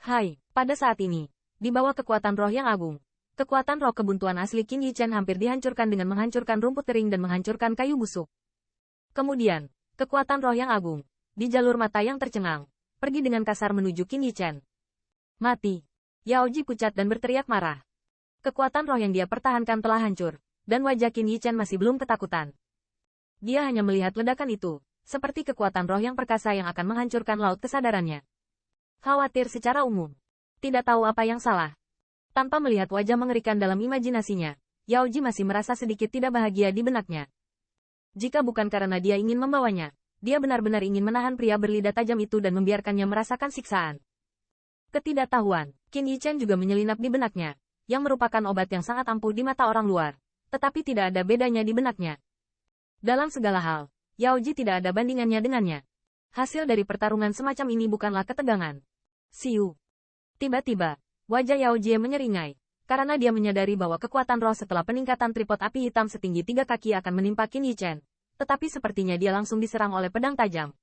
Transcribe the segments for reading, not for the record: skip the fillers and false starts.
Hai, pada saat ini, di bawah kekuatan roh yang agung, kekuatan roh kebuntuan asli Qin Yichen hampir dihancurkan dengan menghancurkan rumput kering dan menghancurkan kayu busuk. Kemudian, kekuatan roh yang agung, di jalur mata yang tercengang, pergi dengan kasar menuju Qin Yichen. Mati. Yao Ji pucat dan berteriak marah. Kekuatan roh yang dia pertahankan telah hancur, dan wajah Qin Yichen masih belum ketakutan. Dia hanya melihat ledakan itu, seperti kekuatan roh yang perkasa yang akan menghancurkan laut kesadarannya. Khawatir secara umum. Tidak tahu apa yang salah. Tanpa melihat wajah mengerikan dalam imajinasinya, Yao Ji masih merasa sedikit tidak bahagia di benaknya. Jika bukan karena dia ingin membawanya, dia benar-benar ingin menahan pria berlidah tajam itu dan membiarkannya merasakan siksaan. Ketidaktahuan, Qin Yichen juga menyelinap di benaknya, yang merupakan obat yang sangat ampuh di mata orang luar, tetapi tidak ada bedanya di benaknya. Dalam segala hal, Yao Ji tidak ada bandingannya dengannya. Hasil dari pertarungan semacam ini bukanlah ketegangan. Siu. Tiba-tiba, wajah Yao Ji menyeringai, karena dia menyadari bahwa kekuatan roh setelah peningkatan tripod api hitam setinggi 3 kaki akan menimpa Qin Yichen, tetapi sepertinya dia langsung diserang oleh pedang tajam.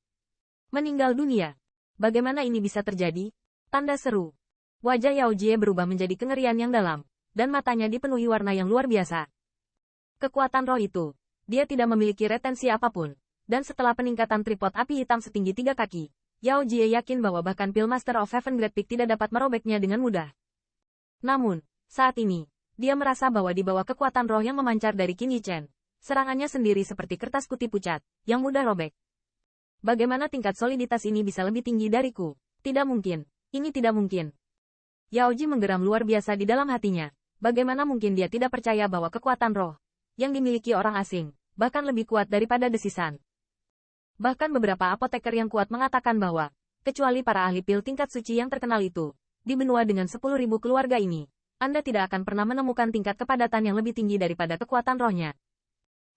Meninggal dunia. Bagaimana ini bisa terjadi? Tanda seru. Wajah Yao Ji berubah menjadi kengerian yang dalam, dan matanya dipenuhi warna yang luar biasa. Kekuatan roh itu, dia tidak memiliki retensi apapun, dan setelah peningkatan tripod api hitam setinggi 3 kaki, Yao Ji yakin bahwa bahkan Pil Master of Heaven Great Peak tidak dapat merobeknya dengan mudah. Namun, saat ini, dia merasa bahwa di bawah kekuatan roh yang memancar dari Qin Yichen, serangannya sendiri seperti kertas putih pucat, yang mudah robek. Bagaimana tingkat soliditas ini bisa lebih tinggi dariku? Tidak mungkin. Ini tidak mungkin. Yao Ji menggeram luar biasa di dalam hatinya. Bagaimana mungkin dia tidak percaya bahwa kekuatan roh yang dimiliki orang asing, bahkan lebih kuat daripada desisan. Bahkan beberapa apoteker yang kuat mengatakan bahwa, kecuali para ahli pil tingkat suci yang terkenal itu, di benua dengan 10.000 keluarga ini, Anda tidak akan pernah menemukan tingkat kepadatan yang lebih tinggi daripada kekuatan rohnya.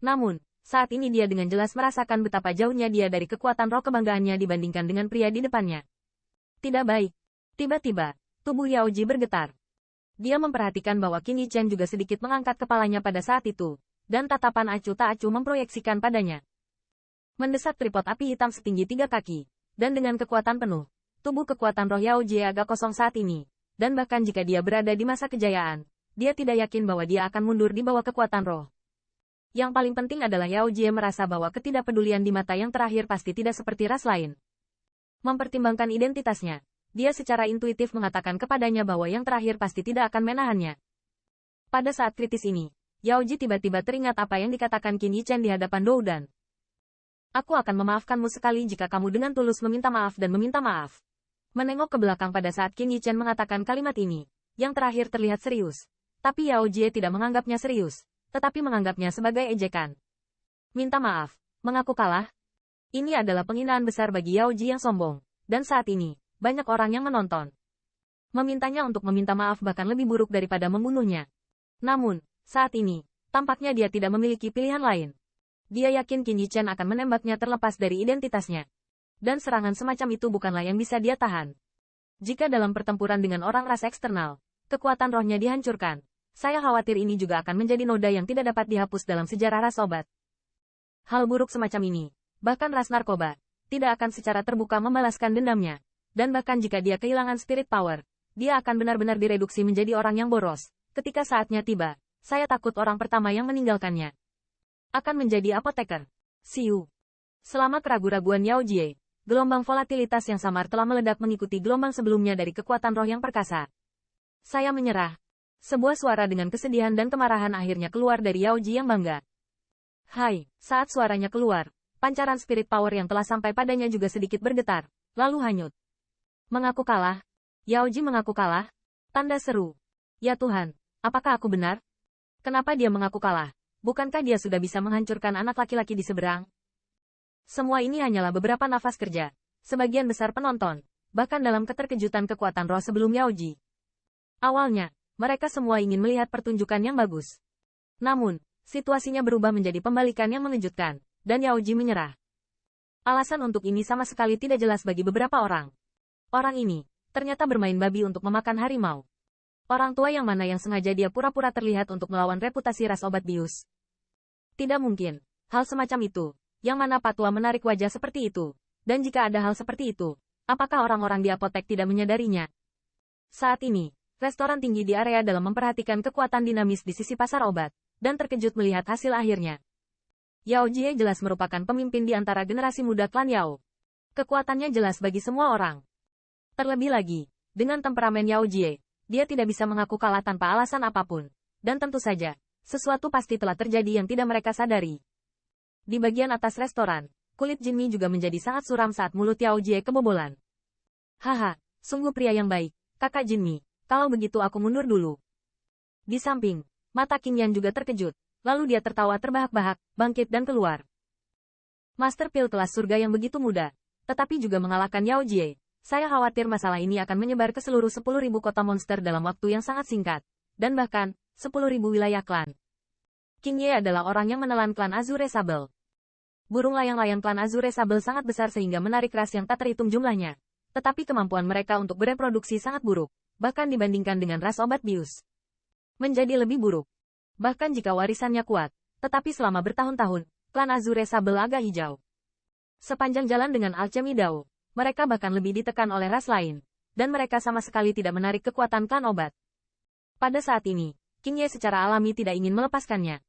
Namun, saat ini dia dengan jelas merasakan betapa jauhnya dia dari kekuatan roh kebanggaannya dibandingkan dengan pria di depannya. Tidak baik. Tiba-tiba, tubuh Yao Ji bergetar. Dia memperhatikan bahwa Qin Yichen juga sedikit mengangkat kepalanya pada saat itu, dan tatapan acuh tak acuh memproyeksikan padanya. Mendesak tripod api hitam setinggi 3 kaki, dan dengan kekuatan penuh, tubuh kekuatan roh Yao Ji agak kosong saat ini, dan bahkan jika dia berada di masa kejayaan, dia tidak yakin bahwa dia akan mundur di bawah kekuatan roh. Yang paling penting adalah Yao Ji merasa bahwa ketidakpedulian di mata yang terakhir pasti tidak seperti ras lain. Mempertimbangkan identitasnya, dia secara intuitif mengatakan kepadanya bahwa yang terakhir pasti tidak akan menahannya. Pada saat kritis ini, Yao Ji tiba-tiba teringat apa yang dikatakan Qin Yichen di hadapan Doudan. Aku akan memaafkanmu sekali jika kamu dengan tulus meminta maaf dan meminta maaf. Menengok ke belakang pada saat Qin Yichen mengatakan kalimat ini, yang terakhir terlihat serius. Tapi Yao Ji tidak menganggapnya serius, tetapi menganggapnya sebagai ejekan. Minta maaf, mengaku kalah. Ini adalah penghinaan besar bagi Yao Ji yang sombong, dan saat ini, banyak orang yang menonton. Memintanya untuk meminta maaf bahkan lebih buruk daripada membunuhnya. Namun, saat ini, tampaknya dia tidak memiliki pilihan lain. Dia yakin Qin Yichen akan menembaknya terlepas dari identitasnya. Dan serangan semacam itu bukanlah yang bisa dia tahan. Jika dalam pertempuran dengan orang ras eksternal, kekuatan rohnya dihancurkan, saya khawatir ini juga akan menjadi noda yang tidak dapat dihapus dalam sejarah ras obat. Hal buruk semacam ini, bahkan ras narkoba, tidak akan secara terbuka membalaskan dendamnya. Dan bahkan jika dia kehilangan spirit power, dia akan benar-benar direduksi menjadi orang yang boros. Ketika saatnya tiba, saya takut orang pertama yang meninggalkannya akan menjadi apoteker. Siu. Selama keraguan-raguan Yao Ji, gelombang volatilitas yang samar telah meledak mengikuti gelombang sebelumnya dari kekuatan roh yang perkasa. Saya menyerah. Sebuah suara dengan kesedihan dan kemarahan akhirnya keluar dari Yao Ji yang bangga. Hai, saat suaranya keluar, pancaran spirit power yang telah sampai padanya juga sedikit bergetar, lalu hanyut. Mengaku kalah? Yao Ji mengaku kalah? Tanda seru. Ya Tuhan, apakah aku benar? Kenapa dia mengaku kalah? Bukankah dia sudah bisa menghancurkan anak laki-laki di seberang? Semua ini hanyalah beberapa nafas kerja. Sebagian besar penonton, bahkan dalam keterkejutan kekuatan roh sebelum Yao Ji. Awalnya, mereka semua ingin melihat pertunjukan yang bagus. Namun, situasinya berubah menjadi pembalikan yang mengejutkan, dan Yao Ji menyerah. Alasan untuk ini sama sekali tidak jelas bagi beberapa orang. Orang ini, ternyata bermain babi untuk memakan harimau. Orang tua yang mana yang sengaja dia pura-pura terlihat untuk melawan reputasi ras obat bius? Tidak mungkin. Hal semacam itu, yang mana Patwa menarik wajah seperti itu. Dan jika ada hal seperti itu, apakah orang-orang di apotek tidak menyadarinya? Saat ini, restoran tinggi di area dalam memperhatikan kekuatan dinamis di sisi pasar obat, dan terkejut melihat hasil akhirnya. Yao Jie jelas merupakan pemimpin di antara generasi muda klan Yao. Kekuatannya jelas bagi semua orang. Terlebih lagi, dengan temperamen Yao Jie, dia tidak bisa mengaku kalah tanpa alasan apapun. Dan tentu saja, sesuatu pasti telah terjadi yang tidak mereka sadari. Di bagian atas restoran, kulit Jinmi juga menjadi sangat suram saat mulut Yao Jie kebobolan. Haha, sungguh pria yang baik, kakak Jinmi, kalau begitu aku mundur dulu. Di samping, mata Qing Yan juga terkejut, lalu dia tertawa terbahak-bahak, bangkit dan keluar. Master Pil kelas surga yang begitu muda, tetapi juga mengalahkan Yao Jie. Saya khawatir masalah ini akan menyebar ke seluruh 10.000 kota monster dalam waktu yang sangat singkat, dan bahkan 10.000 wilayah klan. Qing Ye adalah orang yang menelan klan Azure Sable. Burung layang-layang klan Azure Sable sangat besar sehingga menarik ras yang tak terhitung jumlahnya. Tetapi kemampuan mereka untuk bereproduksi sangat buruk, bahkan dibandingkan dengan ras obat bius. Menjadi lebih buruk. Bahkan jika warisannya kuat, tetapi selama bertahun-tahun, klan Azure Sable agak hijau. Sepanjang jalan dengan alchemy Dao, mereka bahkan lebih ditekan oleh ras lain, dan mereka sama sekali tidak menarik kekuatan klan obat. Pada saat ini, Qing Ye secara alami tidak ingin melepaskannya.